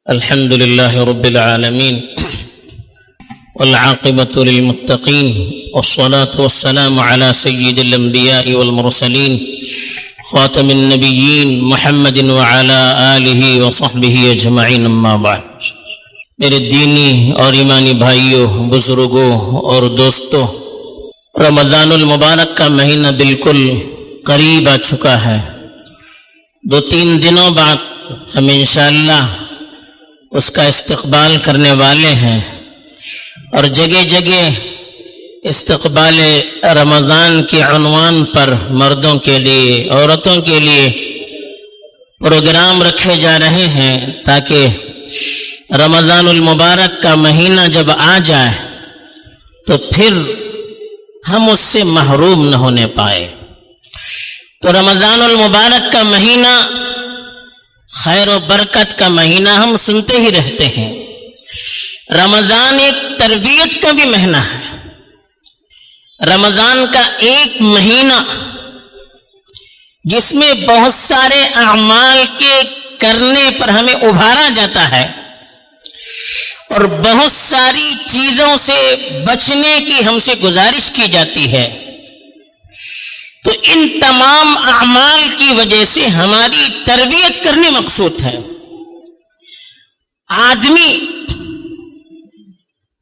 الحمد لله رب العالمين والعاقبة للمتقين والصلاة والسلام على سيد الأنبياء والمرسلين خاتم النبيين محمد وعلى آلہ وصحبہ اجمعین اما بعد۔ میرے دینی اور ایمانی بھائیوں، بزرگوں اور دوستوں، رمضان المبارک کا مہینہ بالکل قریب آ چکا ہے۔ 2-3 دنوں بعد ہم انشاءاللہ اس کا استقبال کرنے والے ہیں، اور جگہ جگہ استقبال رمضان کے عنوان پر مردوں کے لیے، عورتوں کے لیے پروگرام رکھے جا رہے ہیں تاکہ رمضان المبارک کا مہینہ جب آ جائے تو پھر ہم اس سے محروم نہ ہونے پائے۔ تو رمضان المبارک کا مہینہ خیر و برکت کا مہینہ ہم سنتے ہی رہتے ہیں۔ رمضان ایک تربیت کا بھی مہینہ ہے۔ رمضان کا ایک مہینہ جس میں بہت سارے اعمال کے کرنے پر ہمیں ابھارا جاتا ہے اور بہت ساری چیزوں سے بچنے کی ہم سے گزارش کی جاتی ہے۔ تو ان تمام اعمال کی وجہ سے ہماری تربیت کرنے مقصود ہے۔ آدمی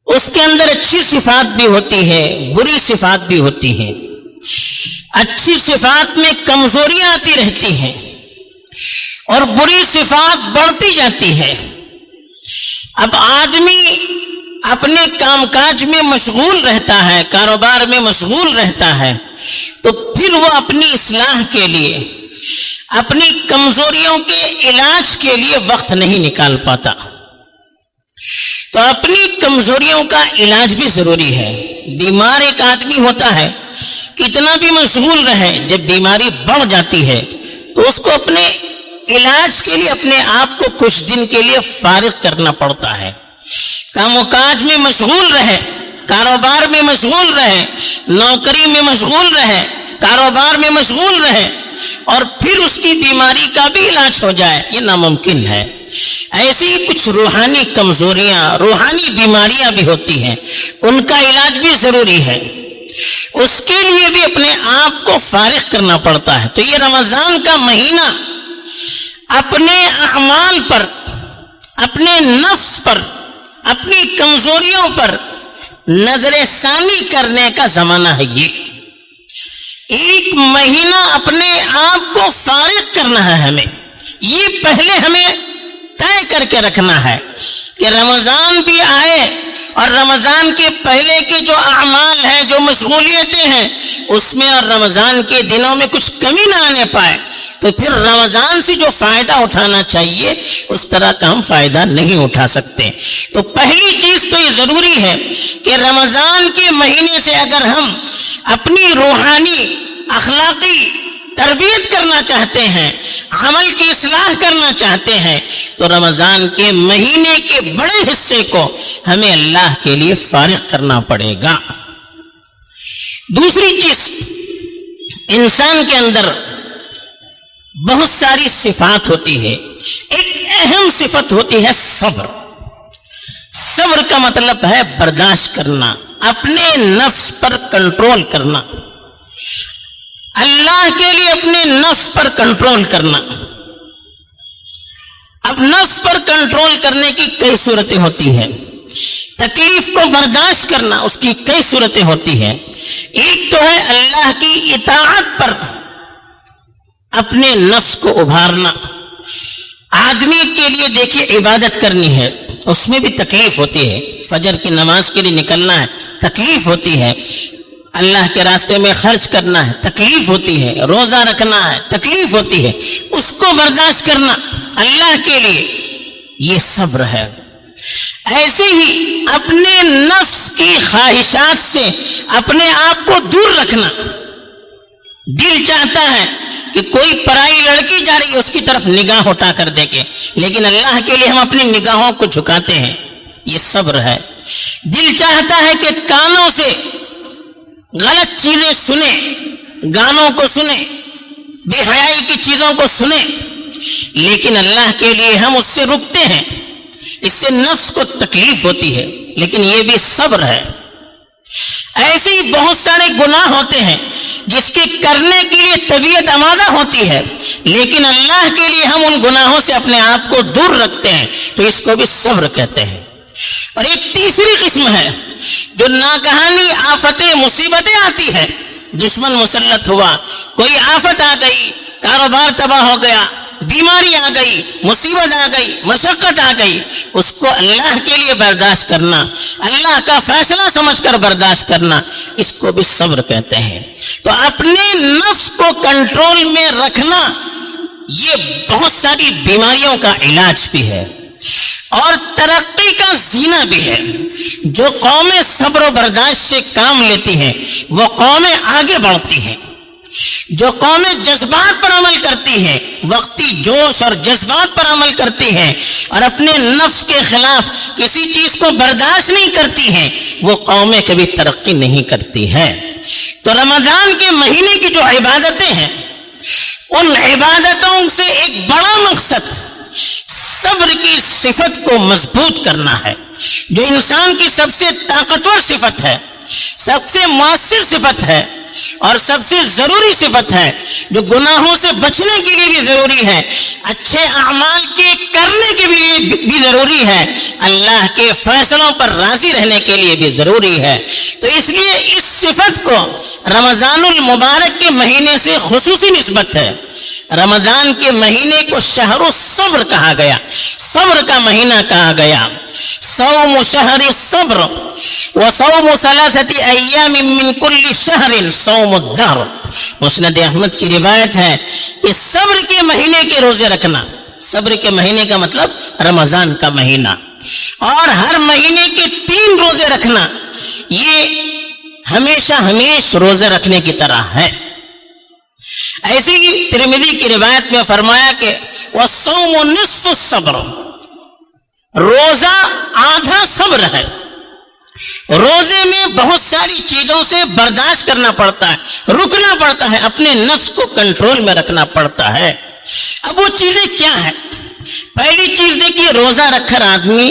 اس کے اندر اچھی صفات بھی ہوتی ہے، بری صفات بھی ہوتی ہیں۔ اچھی صفات میں کمزوریاں آتی رہتی ہیں اور بری صفات بڑھتی جاتی ہے۔ اب آدمی اپنے کام کاج میں مشغول رہتا ہے، کاروبار میں مشغول رہتا ہے، تو پھر وہ اپنی اصلاح کے لیے، اپنی کمزوریوں کے علاج کے لیے وقت نہیں نکال پاتا۔ تو اپنی کمزوریوں کا علاج بھی ضروری ہے۔ بیمار ایک آدمی ہوتا ہے، کتنا بھی مشغول رہے، جب بیماری بڑھ جاتی ہے تو اس کو اپنے علاج کے لیے اپنے آپ کو کچھ دن کے لیے فارغ کرنا پڑتا ہے۔ کام و کاج میں مشغول رہے، کاروبار میں مشغول رہے، نوکری میں مشغول رہے، کاروبار میں مشغول رہے، اور پھر اس کی بیماری کا بھی علاج ہو جائے، یہ ناممکن ہے۔ ایسی ہی کچھ روحانی کمزوریاں، روحانی بیماریاں بھی ہوتی ہیں، ان کا علاج بھی ضروری ہے۔ اس کے لیے بھی اپنے آپ کو فارغ کرنا پڑتا ہے۔ تو یہ رمضان کا مہینہ اپنے اعمال پر، اپنے نفس پر، اپنی کمزوریوں پر نظر ثانی کرنے کا زمانہ ہے۔ یہ ایک مہینہ اپنے آپ کو فارغ کرنا ہے ہمیں۔ یہ پہلے ہمیں طے کر کے رکھنا ہے کہ رمضان بھی آئے اور رمضان کے پہلے کے جو اعمال ہیں، جو مشغولیتیں ہیں، اس میں اور رمضان کے دنوں میں کچھ کمی نہ آنے پائے، تو پھر رمضان سے جو فائدہ اٹھانا چاہیے اس طرح کا ہم فائدہ نہیں اٹھا سکتے۔ تو پہلی چیز تو یہ ضروری ہے کہ رمضان کے مہینے سے اگر ہم اپنی روحانی، اخلاقی تربیت کرنا چاہتے ہیں، عمل کی اصلاح کرنا چاہتے ہیں، تو رمضان کے مہینے کے بڑے حصے کو ہمیں اللہ کے لیے فارغ کرنا پڑے گا۔ دوسری چیز، انسان کے اندر بہت ساری صفات ہوتی ہے۔ ایک اہم صفت ہوتی ہے صبر۔ صبر کا مطلب ہے برداشت کرنا، اپنے نفس پر کنٹرول کرنا، اللہ کے لیے اپنے نفس پر کنٹرول کرنا۔ اب نفس پر کنٹرول کرنے کی کئی صورتیں ہوتی ہیں۔ تکلیف کو برداشت کرنا، اس کی کئی صورتیں ہوتی ہیں۔ ایک تو ہے اللہ کی اطاعت پر اپنے نفس کو ابھارنا۔ آدمی کے لیے دیکھیے عبادت کرنی ہے، اس میں بھی تکلیف ہوتی ہے۔ فجر کی نماز کے لیے نکلنا ہے، تکلیف ہوتی ہے۔ اللہ کے راستے میں خرچ کرنا ہے، تکلیف ہوتی ہے۔ روزہ رکھنا ہے، تکلیف ہوتی ہے۔ اس کو برداشت کرنا اللہ کے لیے، یہ صبر ہے۔ ایسے ہی اپنے نفس کی خواہشات سے اپنے آپ کو دور رکھنا۔ دل چاہتا ہے کہ کوئی پرائی لڑکی جا رہی ہے، اس کی طرف نگاہ اٹھا کر دیکھیں، لیکن اللہ کے لیے ہم اپنی نگاہوں کو جھکاتے ہیں، یہ صبر ہے۔ دل چاہتا ہے کہ کانوں سے غلط چیزیں سنیں، گانوں کو سنیں، بے حیائی کی چیزوں کو سنیں، لیکن اللہ کے لیے ہم اس سے رکتے ہیں، اس سے نفس کو تکلیف ہوتی ہے، لیکن یہ بھی صبر ہے۔ ایسے ہی بہت سارے گناہ ہوتے ہیں جس کے کرنے کے لیے طبیعت آمادہ ہوتی ہے، لیکن اللہ کے لیے ہم ان گناہوں سے اپنے آپ کو دور رکھتے ہیں، تو اس کو بھی صبر کہتے ہیں۔ اور ایک تیسری قسم ہے جو ناگہانی آفتیں مصیبتیں آتی ہے، دشمن مسلط ہوا، کوئی آفت آ گئی، کاروبار تباہ ہو گیا، بیماری آ گئی، مصیبت آ گئی، مشقت آ گئی، اس کو اللہ کے لیے برداشت کرنا، اللہ کا فیصلہ سمجھ کر برداشت کرنا، اس کو بھی صبر کہتے ہیں۔ تو اپنے نفس کو کنٹرول میں رکھنا یہ بہت ساری بیماریوں کا علاج بھی ہے اور ترقی کا زینہ بھی ہے۔ جو قومیں صبر و برداشت سے کام لیتی ہیں وہ قومیں آگے بڑھتی ہیں۔ جو قومیں جذبات پر عمل کرتی ہیں، وقتی جوش اور جذبات پر عمل کرتی ہیں اور اپنے نفس کے خلاف کسی چیز کو برداشت نہیں کرتی ہیں، وہ قومیں کبھی ترقی نہیں کرتی ہیں۔ تو رمضان کے مہینے کی جو عبادتیں ہیں، ان عبادتوں سے ایک بڑا مقصد صبر کی صفت کو مضبوط کرنا ہے، جو انسان کی سب سے طاقتور صفت ہے، سب سے مؤثر صفت ہے اور سب سے ضروری صفت ہے، جو گناہوں سے بچنے کے لیے بھی ضروری ہے، اچھے اعمال کے کرنے کے لیے بھی ضروری ہے، اللہ کے فیصلوں پر راضی رہنے کے لیے بھی ضروری ہے۔ تو اس لیے اس صفت کو رمضان المبارک کے مہینے سے خصوصی نسبت ہے۔ رمضان کے مہینے کو شہر الصبر کہا گیا، صبر کا مہینہ کہا گیا۔ صوم شہر الصبر وصوم ثلاثة ایام من کل شہر صوم الدہر۔ مسند احمد کی روایت ہے کہ صبر کے مہینے کے روزے رکھنا، صبر کے مہینے کا مطلب رمضان کا مہینہ، اور ہر مہینے کے 3 روزے رکھنا، یہ ہمیشہ ہمیشہ روزے رکھنے کی طرح ہے۔ ایسے ہی ترمذی کی روایت میں فرمایا کہ والصوم نصف الصبر، روزہ آدھا صبر ہے۔ روزے میں بہت ساری چیزوں سے برداشت کرنا پڑتا ہے، رکنا پڑتا ہے، اپنے نفس کو کنٹرول میں رکھنا پڑتا ہے۔ اب وہ چیزیں کیا ہیں؟ پہلی چیز دیکھیے، روزہ رکھ کر آدمی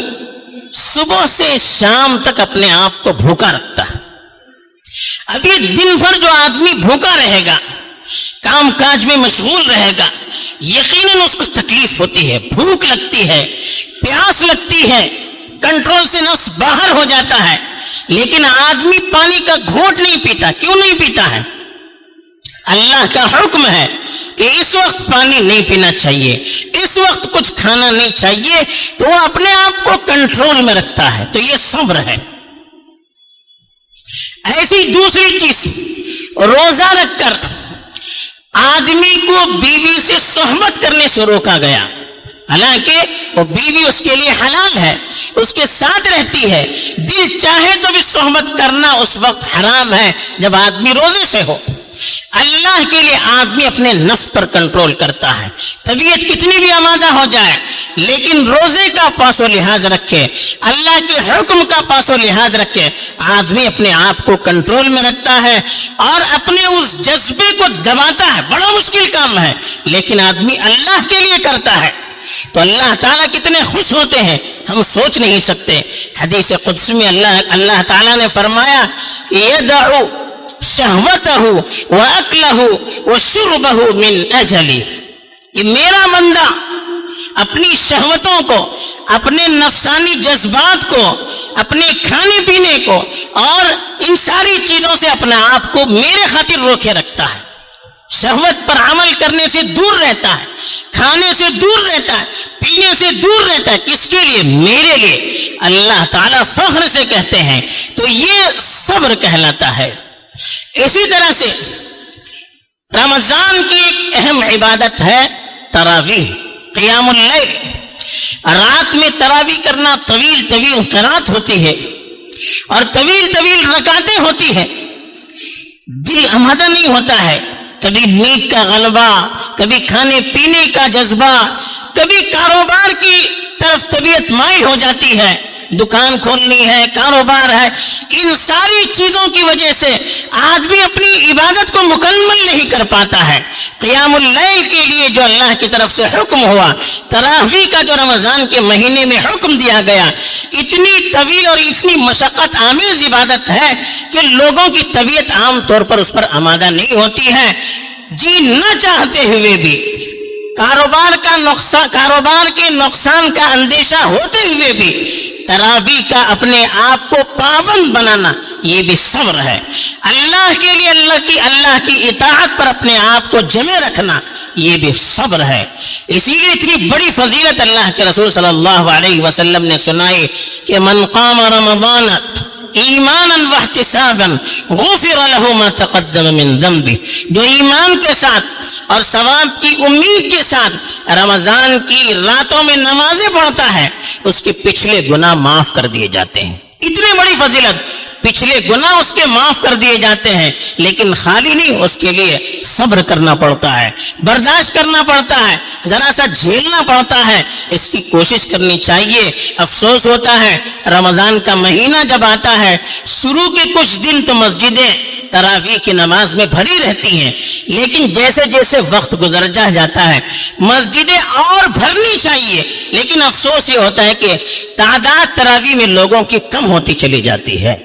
صبح سے شام تک اپنے آپ کو بھوکا رکھتا ہے۔ اب یہ دن بھر جو آدمی بھوکا رہے گا، کام کاج میں مشغول رہے گا، یقیناً اس کو تکلیف ہوتی ہے، بھوک لگتی ہے، پیاس لگتی ہے، کنٹرول سے نفس باہر ہو جاتا ہے، لیکن آدمی پانی کا گھونٹ نہیں پیتا۔ کیوں نہیں پیتا ہے؟ اللہ کا حکم ہے کہ اس وقت پانی نہیں پینا چاہیے، اس وقت کچھ کھانا نہیں چاہیے، تو وہ اپنے آپ کو کنٹرول میں رکھتا ہے، تو یہ صبر ہے۔ ایسی دوسری چیز، روزہ رکھ کر آدمی کو بیوی سے صحبت کرنے سے روکا گیا، حالانکہ وہ بیوی اس کے لیے حلال ہے، اس کے ساتھ رہتی ہے، دل چاہے تو بھی صحبت کرنا اس وقت حرام ہے جب آدمی روزے سے ہو۔ اللہ کے لیے آدمی اپنے نفس پر کنٹرول کرتا ہے، طبیعت کتنی بھی آمادہ ہو جائے لیکن روزے کا پاس و لحاظ رکھے، اللہ کے حکم کا پاس و لحاظ رکھے، آدمی اپنے آپ کو کنٹرول میں رکھتا ہے اور اپنے اس جذبے کو دباتا ہے۔ بڑا مشکل کام ہے لیکن آدمی اللہ کے لیے کرتا ہے تو اللہ تعالیٰ کتنے خوش ہوتے ہیں، ہم سوچ نہیں سکتے۔ حدیث قدسی میں اللہ تعالیٰ نے فرمایا یدعو شہوتہ واکلہ وشربہ من اجلی، یہ میرا بندہ اپنی شہوتوں کو، اپنے نفسانی جذبات کو، اپنے کھانے پینے کو اور ان ساری چیزوں سے اپنے آپ کو میرے خاطر روکے رکھتا ہے، شہوت پر عمل کرنے سے دور رہتا ہے، کھانے سے دور رہتا ہے، پینے سے دور رہتا ہے، کس کے لیے؟ میرے لیے۔ اللہ تعالیٰ فخر سے کہتے ہیں، تو یہ صبر کہلاتا ہے۔ اسی طرح سے رمضان کی ایک اہم عبادت ہے تراویح، قیام اللیل۔ رات میں تراویح کرنا، طویل طویل قرات ہوتی ہے اور طویل طویل رکعتیں ہوتی ہیں، دل آمادہ نہیں ہوتا ہے، کبھی نیند کا غلبہ، کبھی کھانے پینے کا جذبہ، کبھی کاروبار کی طرف طبیعت مائل ہو جاتی ہے، دکان کھولنی ہے، کاروبار ہے، ان ساری چیزوں کی وجہ سے آدمی اپنی عبادت کو مکمل نہیں کر پاتا ہے۔ قیام اللیل کے لیے جو اللہ کی طرف سے حکم ہوا، تراویح کا جو رمضان کے مہینے میں حکم دیا گیا، اتنی طویل اور اتنی مشقت آمیز عبادت ہے کہ لوگوں کی طبیعت عام طور پر اس پر آمادہ نہیں ہوتی ہے۔ جی نہ چاہتے ہوئے بھی، کاروبار کے نقصان کا اندیشہ ہوتے ہوئے بھی تراویح کا اپنے آپ کو پابند بنانا، یہ بھی صبر ہے۔ اللہ کے لیے اللہ کی اطاعت پر اپنے آپ کو جمع رکھنا، یہ بھی صبر ہے۔ اسی لیے اتنی بڑی فضیلت اللہ کے رسول صلی اللہ علیہ وسلم نے سنائی کہ من قام رمضان ایمانا واحتسابا غفر له ما تقدم من ذنبه، جو ایمان کے ساتھ اور ثواب کی امید کے ساتھ رمضان کی راتوں میں نمازیں پڑھتا ہے، اس کے پچھلے گناہ معاف کر دیے جاتے ہیں۔ اتنی بڑی فضیلت، پچھلے گناہ اس کے معاف کر دیے جاتے ہیں، لیکن خالی نہیں، اس کے لیے صبر کرنا پڑتا ہے، برداشت کرنا پڑتا ہے، ذرا سا جھیلنا پڑتا ہے۔ اس کی کوشش کرنی چاہیے۔ افسوس ہوتا ہے رمضان کا مہینہ جب آتا ہے، شروع کے کچھ دن تو مسجدیں تراویح کی نماز میں بھری رہتی ہیں، لیکن جیسے جیسے وقت گزر جاتا ہے مسجدیں اور بھرنی چاہیے، لیکن افسوس یہ ہوتا ہے کہ تعداد تراویح میں لوگوں کی کم ہوتی چلی جاتی ہے۔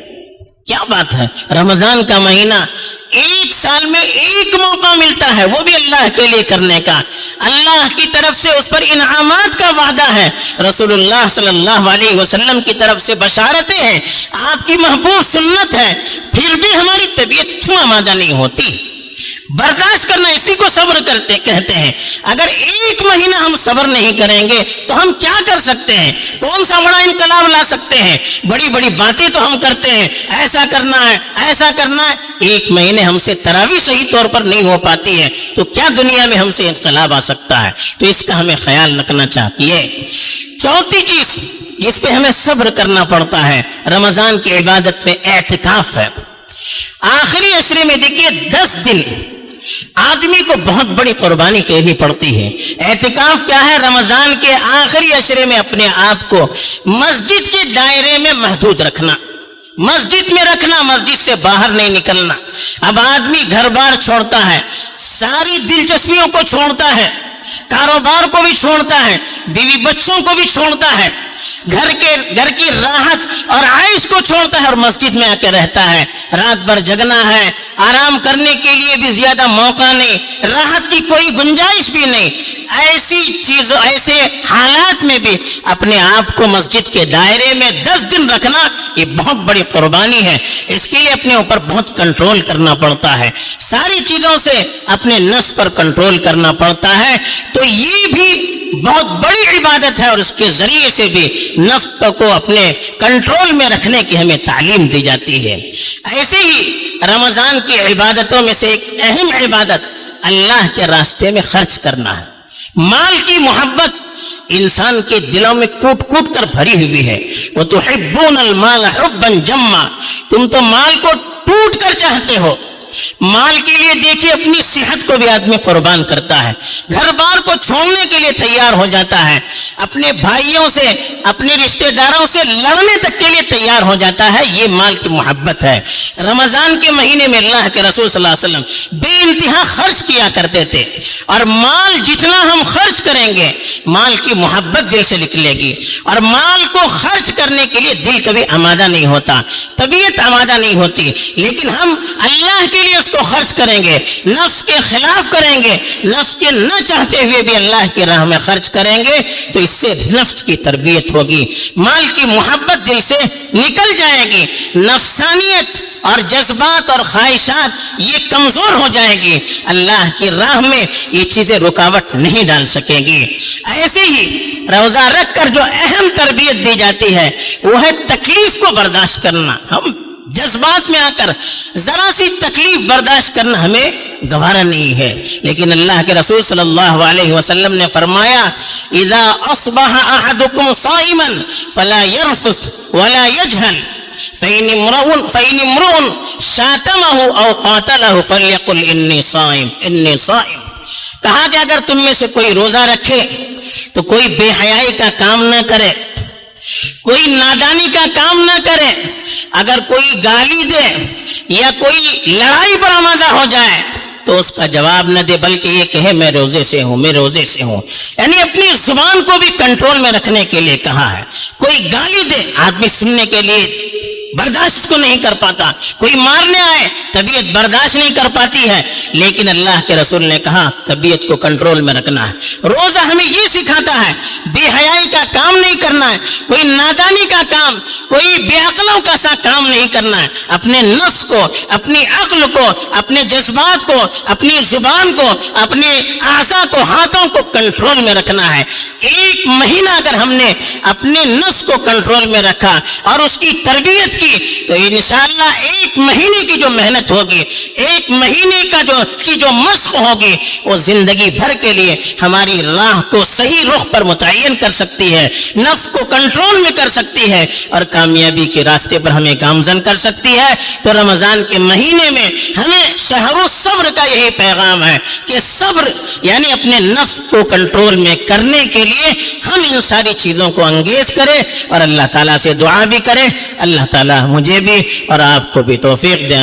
کیا بات ہے، رمضان کا مہینہ ایک سال میں ایک موقع ملتا ہے، وہ بھی اللہ کے لیے کرنے کا، اللہ کی طرف سے اس پر انعامات کا وعدہ ہے، رسول اللہ صلی اللہ علیہ وسلم کی طرف سے بشارتیں ہیں، آپ کی محبوب سنت ہے، پھر بھی ہماری طبیعت کیوں آمادہ نہیں ہوتی؟ برداشت کرنا، اسی کو صبر کہتے ہیں۔ اگر ایک مہینہ ہم صبر نہیں کریں گے تو ہم کیا کر سکتے ہیں؟ کون سا بڑا انقلاب لا سکتے ہیں؟ بڑی بڑی باتیں تو ہم کرتے ہیں، ایسا کرنا ہے، ایسا کرنا ہے، ایک مہینے ہم سے تراویح صحیح طور پر نہیں ہو پاتی ہے تو کیا دنیا میں ہم سے انقلاب آ سکتا ہے؟ تو اس کا ہمیں خیال رکھنا چاہیے۔ چوتھی چیز جس پہ ہمیں صبر کرنا پڑتا ہے رمضان کی عبادت میں اعتکاف ہے۔ آخری عشرے میں دیکھیے 10 دن آدمی کو بہت بڑی قربانی کرنی پڑتی ہے۔ اعتکاف کیا ہے؟ رمضان کے آخری عشرے میں اپنے آپ کو مسجد کے دائرے میں محدود رکھنا، مسجد میں رکھنا، مسجد سے باہر نہیں نکلنا۔ اب آدمی گھر بار چھوڑتا ہے، ساری دلچسپیوں کو چھوڑتا ہے، کاروبار کو بھی چھوڑتا ہے، بیوی بچوں کو بھی چھوڑتا ہے، گھر کی راحت اور عائش کو چھوڑتا ہے اور مسجد میں آ کے رہتا ہے۔ رات بھر جگنا ہے، آرام کرنے کے لیے بھی زیادہ موقع نہیں، راحت کی کوئی گنجائش بھی نہیں۔ ایسے حالات میں بھی اپنے آپ کو مسجد کے دائرے میں 10 دن رکھنا یہ بہت بڑی قربانی ہے۔ اس کے لیے اپنے اوپر بہت کنٹرول کرنا پڑتا ہے، ساری چیزوں سے اپنے نفس پر کنٹرول کرنا پڑتا ہے۔ تو یہ بھی بہت بڑی عبادت ہے اور اس کے ذریعے سے بھی نفس کو اپنے کنٹرول میں رکھنے کی ہمیں تعلیم دی جاتی ہے۔ ایسے ہی رمضان کی عبادتوں میں سے ایک اہم عبادت اللہ کے راستے میں خرچ کرنا ہے۔ مال کی محبت انسان کے دلوں میں کوٹ کوٹ کر بھری ہوئی ہے۔ وَتُحِبُّونَ الْمَالَ حُبًّا جَمًّا، تم تو مال کو ٹوٹ کر چاہتے ہو۔ مال کے لیے دیکھیے اپنی صحت کو بھی آدمی قربان کرتا ہے، گھر بار کو چھوڑنے کے لیے تیار ہو جاتا ہے، اپنے بھائیوں سے، اپنے رشتہ داروں سے لڑنے تک کے لیے تیار ہو جاتا ہے۔ یہ مال کی محبت ہے۔ رمضان کے مہینے میں اللہ کے رسول صلی اللہ علیہ وسلم بے انتہا خرچ کیا کرتے تھے، اور مال جتنا ہم خرچ کریں گے مال کی محبت دل سے نکلے گی، اور مال کو خرچ کرنے کے لیے دل کبھی آمادہ نہیں ہوتا، طبیعت آمادہ نہیں ہوتی، لیکن ہم اللہ کے لیے اس کو خرچ کریں گے، نفس کے خلاف کریں گے، نفس کے نہ چاہتے ہوئے بھی اللہ کی راہ میں خرچ کریں گے تو اس سے نفس کی تربیت ہوگی، مال کی محبت دل سے نکل جائے گی، نفسانیت اور جذبات اور خواہشات یہ کمزور ہو جائے گی، اللہ کی راہ میں یہ چیزیں رکاوٹ نہیں ڈال سکیں گی۔ ایسے ہی روزہ رکھ کر جو اہم تربیت دی جاتی ہے وہ ہے تکلیف کو برداشت کرنا۔ ہم جذبات میں آ کر ذرا سی تکلیف برداشت کرنا ہمیں گوارا نہیں ہے، لیکن اللہ کے رسول صلی اللہ علیہ وسلم نے فرمایا اذا اصبح احدكم صائما فلا يرفث ولا يجهل فإن امرؤ شاتمه او قاتله فليقل اني صائم اني صائم۔ کہا کہ اگر تم میں سے کوئی روزہ رکھے تو کوئی بے حیائی کا کام نہ کرے، کوئی نادانی کا کام نہ کرے. اگر کوئی گالی دے یا کوئی لڑائی پر آمادہ ہو جائے تو اس کا جواب نہ دے، بلکہ یہ کہے میں روزے سے ہوں، میں روزے سے ہوں. یعنی اپنی زبان کو بھی کنٹرول میں رکھنے کے لیے کہا ہے. کوئی گالی دے، آدمی سننے کے لیے برداشت کو نہیں کر پاتا، کوئی مارنے آئے طبیعت برداشت نہیں کر پاتی ہے، لیکن اللہ کے رسول نے کہا طبیعت کو کنٹرول میں رکھنا ہے. روزہ ہمیں یہ سکھاتا ہے بے حیائی کا کام نہیں کرنا ہے، کوئی نادانی کا کام، کوئی بے عقلوں کا سا کام نہیں کرنا ہے. اپنے نفس کو، اپنی عقل کو، اپنے جذبات کو، اپنی زبان کو، اپنے اعضاء کو، ہاتھوں کو کنٹرول میں رکھنا ہے. ایک مہینہ اگر ہم نے اپنے نفس کو کنٹرول میں رکھا اور اس کی تربیت تو انشاءاللہ ایک مہینے کی جو محنت ہوگی، ایک مہینے کا جو مشق ہوگی، وہ زندگی بھر کے لیے ہماری راہ کو صحیح رخ پر متعین کر سکتی ہے، نفس کو کنٹرول میں کر سکتی ہے اور کامیابی کے راستے پر ہمیں گامزن کر سکتی ہے. تو رمضان کے مہینے میں ہمیں شہر الصبر کا یہی پیغام ہے کہ صبر یعنی اپنے نفس کو کنٹرول میں کرنے کے لیے ہم ان ساری چیزوں کو انگیز کریں اور اللہ تعالیٰ سے دعا بھی کریں. اللہ تعالیٰ مجھے بھی اور آپ کو بھی توفیق دے.